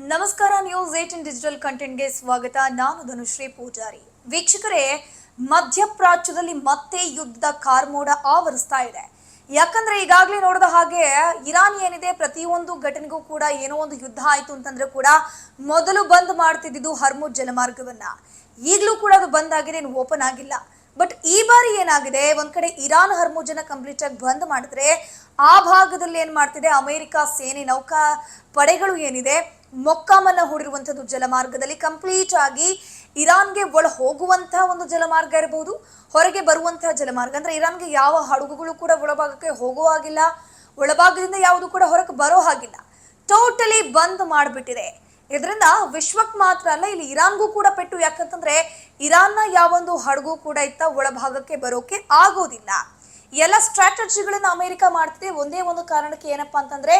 ನಮಸ್ಕಾರ. News 18 digital ಕಂಟೆಂಟ್ಗೆ ಸ್ವಾಗತ. ನಾನು ಧನುಶ್ರೀ ಪೂಜಾರಿ. ವೀಕ್ಷಕರೇ, ಮಧ್ಯಪ್ರಾಚ್ಯದಲ್ಲಿ ಮತ್ತೆ ಯುದ್ಧದ ಕಾರ್ಮೋಡ ಆವರಿಸ್ತಾ ಇದೆ. ಯಾಕಂದ್ರೆ ಈಗಾಗಲೇ ನೋಡಿದ ಹಾಗೆ ಇರಾನ್ ಏನಿದೆ, ಪ್ರತಿಯೊಂದು ಘಟನೆಗೂ ಕೂಡ ಏನೋ ಒಂದು ಯುದ್ಧ ಆಯ್ತು ಅಂತಂದ್ರೆ ಕೂಡ ಮೊದಲು ಬಂದ್ ಮಾಡ್ತಿದ್ದು ಹರ್ಮುಜ್ ಜಲಮಾರ್ಗವನ್ನ. ಈಗಲೂ ಕೂಡ ಅದು ಬಂದ್ ಆಗಿದೆ, ಏನು ಓಪನ್ ಆಗಿಲ್ಲ. ಬಟ್ ಈ ಬಾರಿ ಏನಾಗಿದೆ, ಒಂದ್ ಕಡೆ ಇರಾನ್ ಹರ್ಮುಜನ್ನ ಕಂಪ್ಲೀಟ್ ಆಗಿ ಬಂದ್ ಮಾಡಿದ್ರೆ ಆ ಭಾಗದಲ್ಲಿ ಏನ್ ಮಾಡ್ತಿದೆ, ಅಮೆರಿಕ ಸೇನೆ ನೌಕಾ ಪಡೆಗಳು ಏನಿದೆ ಮೊಕ್ಕಾಮನ್ನ ಹೂಡಿರುವಂತದ್ದು ಜಲಮಾರ್ಗದಲ್ಲಿ ಕಂಪ್ಲೀಟ್ ಆಗಿ ಇರಾನ್ಗೆ ಒಳ ಹೋಗುವಂತಹ ಒಂದು ಜಲಮಾರ್ಗ ಇರಬಹುದು, ಹೊರಗೆ ಬರುವಂತಹ ಜಲಮಾರ್ಗ ಅಂದ್ರೆ ಇರಾನ್ಗೆ ಯಾವ ಹಡಗುಗಳು ಕೂಡ ಒಳಭಾಗಕ್ಕೆ ಹೋಗೋ ಹಾಗಿಲ್ಲ, ಒಳಭಾಗದಿಂದ ಯಾವುದು ಕೂಡ ಹೊರಗೆ ಬರೋ ಹಾಗಿಲ್ಲ, ಟೋಟಲಿ ಬಂದ್ ಮಾಡಿಬಿಟ್ಟಿದೆ. ಇದರಿಂದ ವಿಶ್ವಕ್ಕೆ ಮಾತ್ರ ಅಲ್ಲ, ಇಲ್ಲಿ ಇರಾನ್ಗೂ ಕೂಡ ಪೆಟ್ಟು. ಯಾಕಂತಂದ್ರೆ ಇರಾನ್ನ ಯಾವೊಂದು ಹಡಗು ಕೂಡ ಇತ್ತ ಒಳಭಾಗಕ್ಕೆ ಬರೋಕೆ ಆಗೋದಿಲ್ಲ. ಎಲ್ಲ ಸ್ಟ್ರಾಟಜಿಗಳನ್ನ ಅಮೆರಿಕ ಮಾಡ್ತಿದೆ ಒಂದೇ ಒಂದು ಕಾರಣಕ್ಕೆ, ಏನಪ್ಪಾ ಅಂತಂದ್ರೆ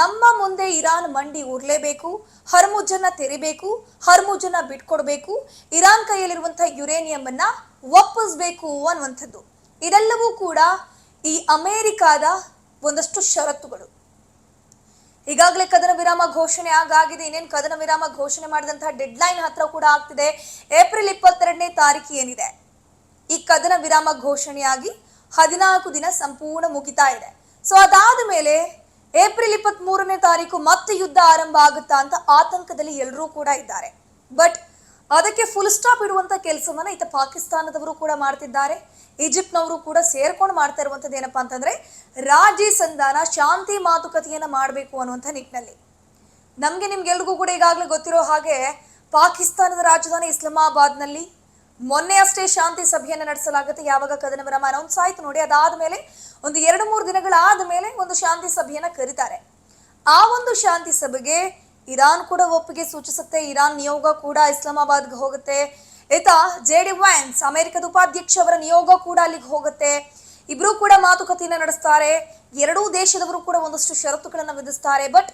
ನಮ್ಮ ಮುಂದೆ ಇರಾನ್ ಮಂಡಿ ಉರ್ಲೇಬೇಕು, ಹರ್ಮುಜನ್ನ ತೆರಿಬೇಕು, ಹರ್ಮುಜನ್ನ ಬಿಟ್ಕೊಡ್ಬೇಕು, ಇರಾನ್ ಕೈಯಲ್ಲಿರುವಂತಹ ಯುರೇನಿಯಂ ಅನ್ನ ಒಪ್ಪಿಸ್ಬೇಕು ಅನ್ನುವಂಥದ್ದು. ಇದೆಲ್ಲವೂ ಕೂಡ ಈ ಅಮೆರಿಕಾದ ಒಂದಷ್ಟು ಷರತ್ತುಗಳು. ಈಗಾಗಲೇ ಕದನ ವಿರಾಮ ಘೋಷಣೆ ಆಗಿದೆ. ಇನ್ನೇನು ಕದನ ವಿರಾಮ ಘೋಷಣೆ ಮಾಡಿದಂತಹ ಡೆಡ್ ಲೈನ್ ಹತ್ರ ಕೂಡ ಆಗ್ತಿದೆ. ಏಪ್ರಿಲ್ 22ನೇ ತಾರೀಕು ಏನಿದೆ, ಈ ಕದನ ವಿರಾಮ ಘೋಷಣೆಯಾಗಿ 14 ದಿನ ಸಂಪೂರ್ಣ ಮುಗಿತಾ ಇದೆ. ಸೊ ಅದಾದ ಮೇಲೆ ಏಪ್ರಿಲ್ 23ನೇ ತಾರೀಕು ಮತ್ತೆ ಯುದ್ಧ ಆರಂಭ ಆಗುತ್ತಾ ಅಂತ ಆತಂಕದಲ್ಲಿ ಎಲ್ಲರೂ ಕೂಡ ಇದ್ದಾರೆ. ಬಟ್ ಅದಕ್ಕೆ ಫುಲ್ ಸ್ಟಾಪ್ ಇಡುವಂತ ಕೆಲಸವನ್ನ ಇತ್ತ ಪಾಕಿಸ್ತಾನದವರು ಕೂಡ ಮಾಡ್ತಿದ್ದಾರೆ, ಈಜಿಪ್ಟ್ನವರು ಕೂಡ ಸೇರ್ಕೊಂಡು ಮಾಡ್ತಾ ಇರುವಂತದ್ದು ಏನಪ್ಪಾ ಅಂತಂದ್ರೆ ರಾಜಿ ಸಂಧಾನ, ಶಾಂತಿ ಮಾತುಕತೆಯನ್ನ ಮಾಡಬೇಕು ಅನ್ನುವಂಥ ನಿಟ್ಟಿನಲ್ಲಿ. ನಿಮ್ಗೆಲ್ರಿಗೂ ಕೂಡ ಈಗಾಗಲೇ ಗೊತ್ತಿರೋ ಹಾಗೆ ಪಾಕಿಸ್ತಾನದ ರಾಜಧಾನಿ ಇಸ್ಲಾಮಾಬಾದ್ನಲ್ಲಿ ಮೊನ್ನೆ ಅಷ್ಟೇ ಶಾಂತಿ ಸಭೆಯನ್ನು ನಡೆಸಲಾಗುತ್ತೆ. ಯಾವಾಗ ಕದನ ವಿರಾಮ ಅನೌನ್ಸ್ ಆಯ್ತು ನೋಡಿ, ಅದಾದ್ಮೇಲೆ ಒಂದು 2-3 ದಿನಗಳಾದ ಮೇಲೆ ಒಂದು ಶಾಂತಿ ಸಭೆಯನ್ನ ಕರೀತಾರೆ. ಆ ಒಂದು ಶಾಂತಿ ಸಭೆಗೆ ಇರಾನ್ ಕೂಡ ಒಪ್ಪಿಗೆ ಸೂಚಿಸುತ್ತೆ. ಇರಾನ್ ನಿಯೋಗ ಕೂಡ ಇಸ್ಲಾಮಾಬಾದ್ಗೆ ಹೋಗುತ್ತೆ. JD ವ್ಯಾನ್ಸ್, ಅಮೆರಿಕದ ಉಪಾಧ್ಯಕ್ಷ ಅವರ ನಿಯೋಗ ಕೂಡ ಅಲ್ಲಿಗೆ ಹೋಗುತ್ತೆ. ಇಬ್ರು ಕೂಡ ಮಾತುಕತೆಯನ್ನ ನಡೆಸ್ತಾರೆ. ಎರಡೂ ದೇಶದವರು ಕೂಡ ಒಂದಷ್ಟು ಷರತ್ತುಗಳನ್ನ ವಿಧಿಸ್ತಾರೆ. ಬಟ್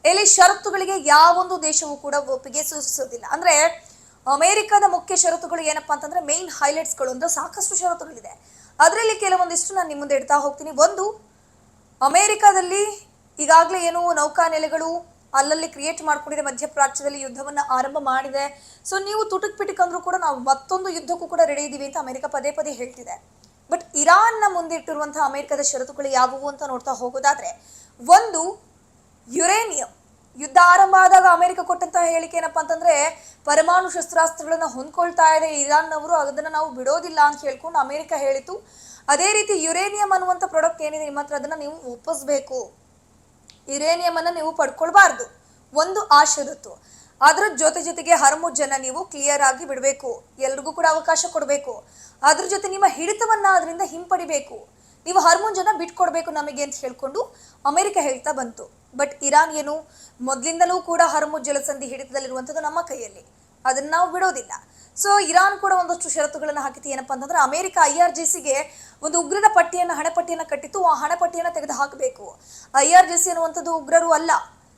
ಇಲ್ಲಿ ಷರತ್ತುಗಳಿಗೆ ಯಾವೊಂದು ದೇಶವೂ ಕೂಡ ಒಪ್ಪಿಗೆ ಸೂಚಿಸೋದಿಲ್ಲ. ಅಂದ್ರೆ ಅಮೆರಿಕದ ಮುಖ್ಯ ಷರತ್ತುಗಳು ಏನಪ್ಪಾ ಅಂತಂದ್ರೆ ಮೇನ್ ಹೈಲೈಟ್ಸ್ಗಳು ಒಂದು ಸಾಕಷ್ಟು ಷರತ್ತುಗಳಿದೆ. ಅದರಲ್ಲಿ ಕೆಲವೊಂದಿಷ್ಟು ನಾನು ನಿಮ್ಮ ಮುಂದೆ ಇಡ್ತಾ ಹೋಗ್ತೀನಿ. ಒಂದು, ಅಮೆರಿಕದಲ್ಲಿ ಈಗಾಗಲೇ ಏನು ನೌಕಾ ನೆಲೆಗಳು ಅಲ್ಲಲ್ಲಿ ಕ್ರಿಯೇಟ್ ಮಾಡ್ಕೊಂಡಿದೆ, ಮಧ್ಯಪ್ರಾಚ್ಯದಲ್ಲಿ ಯುದ್ಧವನ್ನ ಆರಂಭ ಮಾಡಿದೆ. ಸೊ ನೀವು ತುಟುಕ್ ಪಿಟುಕ್ ಅಂದ್ರೂ ಕೂಡ ನಾವು ಮತ್ತೊಂದು ಯುದ್ಧಕ್ಕೂ ಕೂಡ ರೆಡಿ ಇದೀವಿ ಅಂತ ಅಮೆರಿಕ ಪದೇ ಪದೇ ಹೇಳ್ತಿದೆ. ಬಟ್ ಇರಾನ್ನ ಮುಂದೆ ಇಟ್ಟಿರುವಂತಹ ಅಮೆರಿಕದ ಷರತ್ತುಗಳು ಯಾವುವು ಅಂತ ನೋಡ್ತಾ ಹೋಗೋದಾದ್ರೆ, ಒಂದು, ಯುರೇನಿಯಂ. ಯುದ್ಧ ಆರಂಭ ಆದಾಗ ಅಮೆರಿಕ ಕೊಟ್ಟಂತಹ ಹೇಳಿಕೆ ಏನಪ್ಪಾ ಅಂತಂದ್ರೆ ಪರಮಾಣು ಶಸ್ತ್ರಾಸ್ತ್ರಗಳನ್ನ ಹೊಂದ್ಕೊಳ್ತಾ ಇದೆ ಇರಾನ್ನವರು, ಅದನ್ನ ನಾವು ಬಿಡೋದಿಲ್ಲ ಅಂತ ಹೇಳ್ಕೊಂಡು ಅಮೆರಿಕ ಹೇಳಿತು. ಅದೇ ರೀತಿ ಯುರೇನಿಯಂ ಅನ್ನುವಂಥ ಪ್ರಾಡಕ್ಟ್ ಏನಿದೆ ನಿಮ್ಮ ಹತ್ರ, ಅದನ್ನ ನೀವು ಒಪ್ಪಿಸ್ಬೇಕು, ಯುರೇನಿಯಂ ಅನ್ನ ನೀವು ಪಡ್ಕೊಳ್ಬಾರ್ದು, ಒಂದು ಆ ಷರತ್ತು. ಅದ್ರ ಜೊತೆಗೆ ಹರ್ಮುಜನ್ನ ನೀವು ಕ್ಲಿಯರ್ ಆಗಿ ಬಿಡಬೇಕು, ಎಲ್ರಿಗೂ ಕೂಡ ಅವಕಾಶ ಕೊಡಬೇಕು. ಅದ್ರ ಜೊತೆ ನಿಮ್ಮ ಹಿಡಿತವನ್ನ ಅದರಿಂದ ಹಿಂಪಡಿಬೇಕು, ನೀವು ಹರ್ಮುಜನ್ನ ಬಿಟ್ಕೊಡ್ಬೇಕು ನಮಗೆ ಅಂತ ಹೇಳ್ಕೊಂಡು ಅಮೆರಿಕ ಹೇಳ್ತಾ ಬಂತು. ಬಟ್ ಇರಾನ್ ಏನು, ಮೊದಲಿಂದಲೂ ಕೂಡ ಹರ್ಮುಜ್ ಜಲಸಂಧಿ ಹಿಡಿತದಲ್ಲಿರುವಂಥದ್ದು ನಮ್ಮ ಕೈಯಲ್ಲಿ, ಅದನ್ನ ನಾವು ಬಿಡೋದಿಲ್ಲ. ಸೊ ಇರಾನ್ ಕೂಡ ಒಂದಷ್ಟು ಷರತ್ತುಗಳನ್ನ ಹಾಕಿತ್ತು. ಏನಪ್ಪಾ ಅಂತಂದ್ರೆ ಅಮೆರಿಕ IRGCಗೆ ಒಂದು ಉಗ್ರರ ಪಟ್ಟಿಯನ್ನ, ಹಣಪಟ್ಟಿಯನ್ನ ಕಟ್ಟಿತ್ತು. ಆ ಹಣಪಟ್ಟಿಯನ್ನ ತೆಗೆದು ಹಾಕಬೇಕು. IRGC ಅನ್ನುವಂಥದ್ದು ಉಗ್ರರು ಅಲ್ಲ,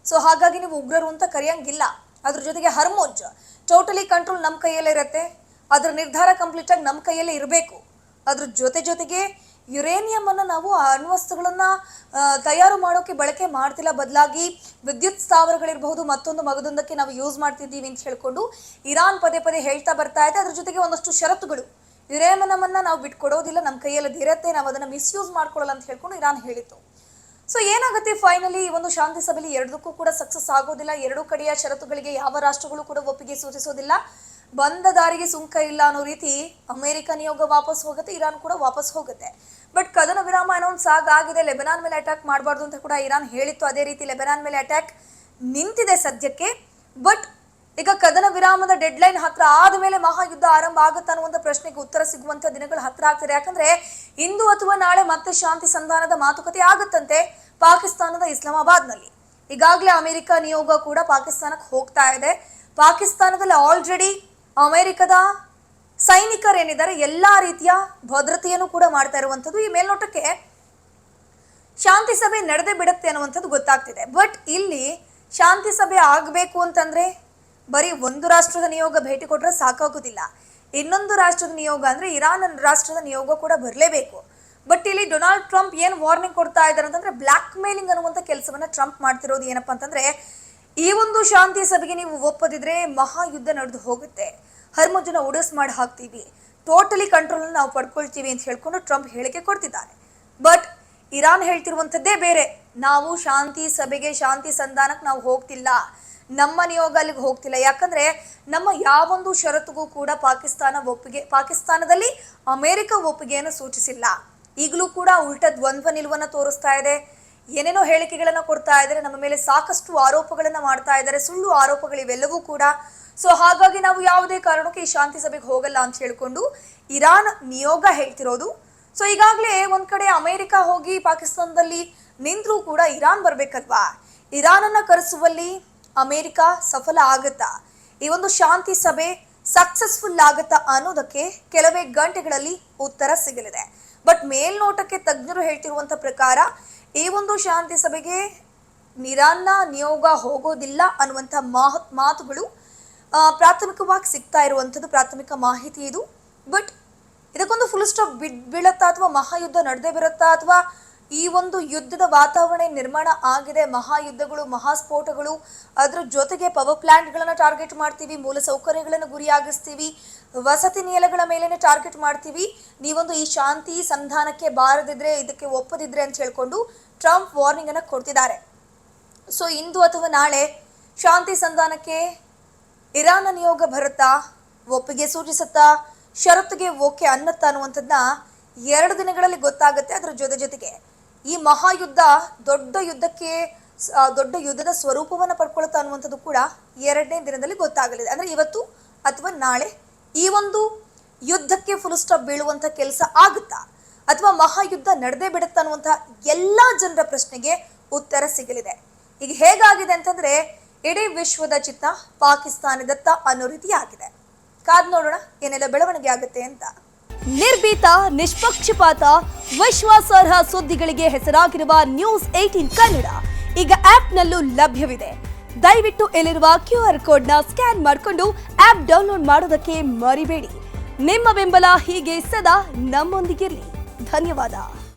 ಸೊ ಹಾಗಾಗಿ ನೀವು ಉಗ್ರರು ಅಂತ ಕರೆಯಂಗಿಲ್ಲ. ಅದ್ರ ಜೊತೆಗೆ ಹರ್ಮುಜ್ ಟೋಟಲಿ ಕಂಟ್ರೋಲ್ ನಮ್ಮ ಕೈಯಲ್ಲೇ ಇರುತ್ತೆ, ಅದ್ರ ನಿರ್ಧಾರ ಕಂಪ್ಲೀಟ್ ಆಗಿ ನಮ್ಮ ಕೈಯಲ್ಲೇ ಇರಬೇಕು. ಅದ್ರ ಜೊತೆಗೆ ಯುರೇನಿಯಂ ಅನ್ನ ನಾವು ಅಣ್ವಸ್ತ್ರಗಳನ್ನ ತಯಾರು ಮಾಡೋಕೆ ಬಳಕೆ ಮಾಡ್ತಿಲ್ಲ, ಬದಲಾಗಿ ವಿದ್ಯುತ್ ಸ್ಥಾವರಗಳಿರಬಹುದು, ಮತ್ತೊಂದು ಮಗದೊಂದಕ್ಕೆ ನಾವು ಯೂಸ್ ಮಾಡ್ತಿದ್ದೀವಿ ಅಂತ ಹೇಳ್ಕೊಂಡು ಇರಾನ್ ಪದೇ ಪದೇ ಹೇಳ್ತಾ ಬರ್ತಾ ಇದೆ. ಅದ್ರ ಜೊತೆಗೆ ಒಂದಷ್ಟು ಷರತ್ತುಗಳು, ಯುರೇನಿಯಂ ಅನ್ನ ನಾವು ಬಿಟ್ಕೊಡೋದಿಲ್ಲ, ನಮ್ಮ ಕೈಯಲ್ಲಿ ಇರುತ್ತೆ, ನಾವು ಅದನ್ನ ಮಿಸ್ಯೂಸ್ ಮಾಡ್ಕೊಳ್ಳಲ್ಲ ಅಂತ ಹೇಳ್ಕೊಂಡು ಇರಾನ್ ಹೇಳಿತ್ತು. ಸೊ ಏನಾಗುತ್ತೆ, ಫೈನಲಿ ಈ ಒಂದು ಶಾಂತಿ ಸಭೆಯಲ್ಲಿ ಎರಡಕ್ಕೂ ಕೂಡ ಸಕ್ಸಸ್ ಆಗೋದಿಲ್ಲ. ಎರಡೂ ಕಡೆಯ ಷರತ್ತುಗಳಿಗೆ ಯಾವ ರಾಷ್ಟ್ರಗಳು ಕೂಡ ಒಪ್ಪಿಗೆ ಸೂಚಿಸೋದಿಲ್ಲ. ಬಂದ ದಾರಿಗೆ ಸುಂಕ ಇಲ್ಲ ಅನ್ನೋ ರೀತಿ ಅಮೆರಿಕ ನಿಯೋಗ ವಾಪಸ್ ಹೋಗುತ್ತೆ, ಇರಾನ್ ಕೂಡ ವಾಪಸ್ ಹೋಗುತ್ತೆ. ಬಟ್ ಕದನ ವಿರಾಮ ಅನೌನ್ಸ್ ಆಗಿದೆ. ಲೆಬನಾನ್ ಮೇಲೆ ಅಟ್ಯಾಕ್ ಮಾಡಬಾರ್ದು ಅಂತ ಕೂಡ ಇರಾನ್ ಹೇಳಿತ್ತು. ಅದೇ ರೀತಿ ಲೆಬನಾನ್ ಮೇಲೆ ಅಟ್ಯಾಕ್ ನಿಂತಿದೆ ಸದ್ಯಕ್ಕೆ. ಬಟ್ ಈಗ ಕದನ ವಿರಾಮದ ಡೆಡ್ ಲೈನ್ ಹತ್ರ ಆದ್ಮೇಲೆ ಮಹಾಯುದ್ಧ ಆರಂಭ ಆಗುತ್ತೆ ಅನ್ನುವಂಥ ಪ್ರಶ್ನೆಗೆ ಉತ್ತರ ಸಿಗುವಂತ ದಿನಗಳು ಹತ್ರ ಆಗ್ತದೆ. ಯಾಕಂದ್ರೆ ಇಂದು ಅಥವಾ ನಾಳೆ ಮತ್ತೆ ಶಾಂತಿ ಸಂಧಾನದ ಮಾತುಕತೆ ಆಗುತ್ತಂತೆ ಪಾಕಿಸ್ತಾನದ ಇಸ್ಲಾಮಾಬಾದ್ನಲ್ಲಿ. ಈಗಾಗಲೇ ಅಮೆರಿಕ ನಿಯೋಗ ಕೂಡ ಪಾಕಿಸ್ತಾನಕ್ಕೆ ಹೋಗ್ತಾ ಇದೆ. ಪಾಕಿಸ್ತಾನದಲ್ಲಿ ಆಲ್ರೆಡಿ ಅಮೆರಿಕದ ಸೈನಿಕರೇನಿದ್ದಾರೆ ಎಲ್ಲಾ ರೀತಿಯ ಭದ್ರತೆಯನ್ನು ಕೂಡ ಮಾಡ್ತಾ ಇರುವಂಥದ್ದು. ಈ ಮೇಲ್ನೋಟಕ್ಕೆ ಶಾಂತಿ ಸಭೆ ನಡೆದೇ ಬಿಡುತ್ತೆ ಅನ್ನುವಂಥದ್ದು ಗೊತ್ತಾಗ್ತಿದೆ. ಬಟ್ ಇಲ್ಲಿ ಶಾಂತಿ ಸಭೆ ಆಗಬೇಕು ಅಂತಂದ್ರೆ ಬರೀ ಒಂದು ರಾಷ್ಟ್ರದ ನಿಯೋಗ ಭೇಟಿ ಕೊಟ್ಟರೆ ಸಾಕಾಗೋದಿಲ್ಲ. ಇನ್ನೊಂದು ರಾಷ್ಟ್ರದ ನಿಯೋಗ ಅಂದ್ರೆ ಇರಾನ್ ರಾಷ್ಟ್ರದ ನಿಯೋಗ ಕೂಡ ಬರಲೇಬೇಕು. ಬಟ್ ಇಲ್ಲಿ ಡೊನಾಲ್ಡ್ ಟ್ರಂಪ್ ಏನು ವಾರ್ನಿಂಗ್ ಕೊಡ್ತಾ ಇದ್ದಾರೆ ಅಂತಂದ್ರೆ ಬ್ಲ್ಯಾಕ್ ಮೇಲಿಂಗ್ ಅನ್ನುವಂಥ ಕೆಲಸವನ್ನ ಟ್ರಂಪ್ ಮಾಡ್ತಿರೋದು ಏನಪ್ಪಾ ಅಂತಂದ್ರೆ ಈ ಒಂದು ಶಾಂತಿ ಸಭೆಗೆ ನೀವು ಒಪ್ಪದಿದ್ರೆ ಮಹಾಯುದ್ಧ ನಡೆದು ಹೋಗುತ್ತೆ, ಹರ್ಮುಜನ ಉಡಸ್ ಮಾಡಿ ಹಾಕ್ತೀವಿ, ಟೋಟಲಿ ಕಂಟ್ರೋಲ್ ನಾವು ಪಡ್ಕೊಳ್ತೀವಿ ಅಂತ ಹೇಳ್ಕೊಂಡು ಟ್ರಂಪ್ ಹೇಳಿಕೆ ಕೊಡ್ತಿದ್ದಾರೆ. ಬಟ್ ಇರಾನ್ ಹೇಳ್ತಿರುವಂತದ್ದೇ ಬೇರೆ. ನಾವು ಶಾಂತಿ ಸಭೆಗೆ, ಶಾಂತಿ ಸಂಧಾನಕ್ಕೆ ನಾವು ಹೋಗ್ತಿಲ್ಲ, ನಮ್ಮ ನಿಯೋಗ ಅಲ್ಲಿಗೆ ಹೋಗ್ತಿಲ್ಲ. ಯಾಕಂದ್ರೆ ನಮ್ಮ ಯಾವೊಂದು ಷರತ್ತಿಗೂ ಕೂಡ ಪಾಕಿಸ್ತಾನದಲ್ಲಿ ಅಮೆರಿಕ ಒಪ್ಪಿಗೆಯನ್ನು ಸೂಚಿಸಿಲ್ಲ. ಈಗಲೂ ಕೂಡ ಉಲ್ಟಾ ದ್ವಂದ್ವ ನಿಲುವನ್ನ ತೋರಿಸ್ತಾ ಇದೆ. ಏನೇನೋ ಹೇಳಿಕೆಗಳನ್ನ ಕೊಡ್ತಾ ಇದ್ದಾರೆ, ನಮ್ಮ ಮೇಲೆ ಸಾಕಷ್ಟು ಆರೋಪಗಳನ್ನ ಮಾಡ್ತಾ ಇದ್ದಾರೆ, ಸುಳ್ಳು ಆರೋಪಗಳಿವೆಲ್ಲವೂ ಕೂಡ. ಸೊ ಹಾಗಾಗಿ ನಾವು ಯಾವುದೇ ಕಾರಣಕ್ಕೆ ಈ ಶಾಂತಿ ಸಭೆಗೆ ಹೋಗಲ್ಲ ಅಂತ ಹೇಳ್ಕೊಂಡು ಇರಾನ್ ನಿಯೋಗ ಹೇಳ್ತಿರೋದು. ಸೊ ಈಗಾಗಲೇ ಒಂದ್ ಕಡೆ ಅಮೆರಿಕ ಹೋಗಿ ಪಾಕಿಸ್ತಾನದಲ್ಲಿ ನಿಂತ್ರೂ ಕೂಡ ಇರಾನ್ ಬರ್ಬೇಕಲ್ವಾ? ಇರಾನನ್ನ ಕರೆಸುವಲ್ಲಿ ಅಮೆರಿಕ ಸಫಲ ಆಗತ್ತಾ? ಈ ಒಂದು ಶಾಂತಿ ಸಭೆ ಸಕ್ಸಸ್ಫುಲ್ ಆಗತ್ತಾ ಅನ್ನೋದಕ್ಕೆ ಕೆಲವೇ ಗಂಟೆಗಳಲ್ಲಿ ಉತ್ತರ ಸಿಗಲಿದೆ. ಬಟ್ ಮೇಲ್ನೋಟಕ್ಕೆ ತಜ್ಞರು ಹೇಳ್ತಿರುವಂತ ಪ್ರಕಾರ ಈ ಒಂದು ಶಾಂತಿ ಸಭೆಗೆ ಇರಾನ್ನ ನಿಯೋಗ ಹೋಗೋದಿಲ್ಲ ಅನ್ನುವಂಥ ಮಾತುಗಳು ಪ್ರಾಥಮಿಕವಾಗಿ ಸಿಗ್ತಾ ಇರುವಂಥದ್ದು, ಪ್ರಾಥಮಿಕ ಮಾಹಿತಿ ಇದು. ಬಟ್ ಇದಕ್ಕೊಂದು ಫುಲ್ ಸ್ಟಾಪ್ ಬೀಳತ್ತಾ ಅಥವಾ ಮಹಾಯುದ್ಧ ನಡೆದೇ ಬರುತ್ತಾ, ಅಥವಾ ಈ ಒಂದು ಯುದ್ಧದ ವಾತಾವರಣ ನಿರ್ಮಾಣ ಆಗಿದೆ, ಮಹಾಯುದ್ಧಗಳು, ಮಹಾಸ್ಫೋಟಗಳು, ಅದ್ರ ಜೊತೆಗೆ ಪವರ್ ಪ್ಲಾಂಟ್ಗಳನ್ನು ಟಾರ್ಗೆಟ್ ಮಾಡ್ತೀವಿ, ಮೂಲ ಸೌಕರ್ಯಗಳನ್ನು ಗುರಿಯಾಗಿಸ್ತೀವಿ, ವಸತಿ ನಿಲಯಗಳ ಮೇಲೇನೆ ಟಾರ್ಗೆಟ್ ಮಾಡ್ತೀವಿ, ನೀವೊಂದು ಈ ಶಾಂತಿ ಸಂಧಾನಕ್ಕೆ ಬಾರದಿದ್ರೆ, ಇದಕ್ಕೆ ಒಪ್ಪದಿದ್ರೆ ಅಂತ ಹೇಳ್ಕೊಂಡು ಟ್ರಂಪ್ ವಾರ್ನಿಂಗ್ ಅನ್ನು ಕೊಡ್ತಿದ್ದಾರೆ. ಸೊ ಇಂದು ಅಥವಾ ನಾಳೆ ಶಾಂತಿ ಸಂಧಾನಕ್ಕೆ ಇರಾನ್ ನಿಯೋಗ ಬರುತ್ತಾ, ಒಪ್ಪಿಗೆ ಸೂಚಿಸುತ್ತಾ, ಷರತ್ತಿಗೆ ಓಕೆ ಅನ್ನತ್ತಾ ಅನ್ನುವಂಥದ್ದನ್ನ 2 ದಿನಗಳಲ್ಲಿ ಗೊತ್ತಾಗುತ್ತೆ. ಅದರ ಜೊತೆಗೆ ಈ ಮಹಾಯುದ್ಧ ದೊಡ್ಡ ಯುದ್ಧದ ಸ್ವರೂಪವನ್ನು ಪಡ್ಕೊಳ್ತಾ ಅನ್ನುವಂಥದ್ದು ಕೂಡ 2ನೇ ದಿನದಲ್ಲಿ ಗೊತ್ತಾಗಲಿದೆ. ಅಂದ್ರೆ ಇವತ್ತು ಅಥವಾ ನಾಳೆ ಈ ಒಂದು ಯುದ್ಧಕ್ಕೆ ಫುಲ್ ಸ್ಟಾಪ್ ಬೀಳುವಂತ ಕೆಲಸ ಆಗುತ್ತಾ, ಅಥವಾ ಮಹಾಯುದ್ಧ ನಡೆದೇ ಬಿಡುತ್ತಾ ಅನ್ನುವಂಥ ಎಲ್ಲಾ ಜನರ ಪ್ರಶ್ನೆಗೆ ಉತ್ತರ ಸಿಗಲಿದೆ. ಈಗ ಹೇಗಾಗಿದೆ ಅಂತಂದ್ರೆ ಇಡೀ ವಿಶ್ವದ ಚಿತ್ತ ಪಾಕಿಸ್ತಾನದತ್ತ ಅನ್ನೋ ರೀತಿ ಆಗಿದೆ. ಕಾದ್ ನೋಡೋಣ ಏನೆಲ್ಲ ಬೆಳವಣಿಗೆ ಆಗುತ್ತೆ ಅಂತ. ನಿರ್ಭೀತ, ನಿಷ್ಪಕ್ಷಪಾತ, ವಿಶ್ವಾಸಾರ್ಹ ಸುದ್ದಿಗಳಿಗೆ ಹೆಸರಾಗಿರುವ ನ್ಯೂಸ್ 18 ಕನ್ನಡ ಈಗ ಆಪ್ನಲ್ಲೂ ಲಭ್ಯವಿದೆ. ದಯವಿಟ್ಟು ಇಲ್ಲಿರುವ QR ಕೋಡ್ನ ಸ್ಕ್ಯಾನ್ ಮಾಡಿಕೊಂಡು ಆಪ್ ಡೌನ್ಲೋಡ್ ಮಾಡೋದಕ್ಕೆ ಮರಿಬೇಡಿ. ನಿಮ್ಮ ಬೆಂಬಲ ಹೀಗೆ ಸದಾ ನಮ್ಮೊಂದಿಗಿರಲಿ. ಧನ್ಯವಾದ.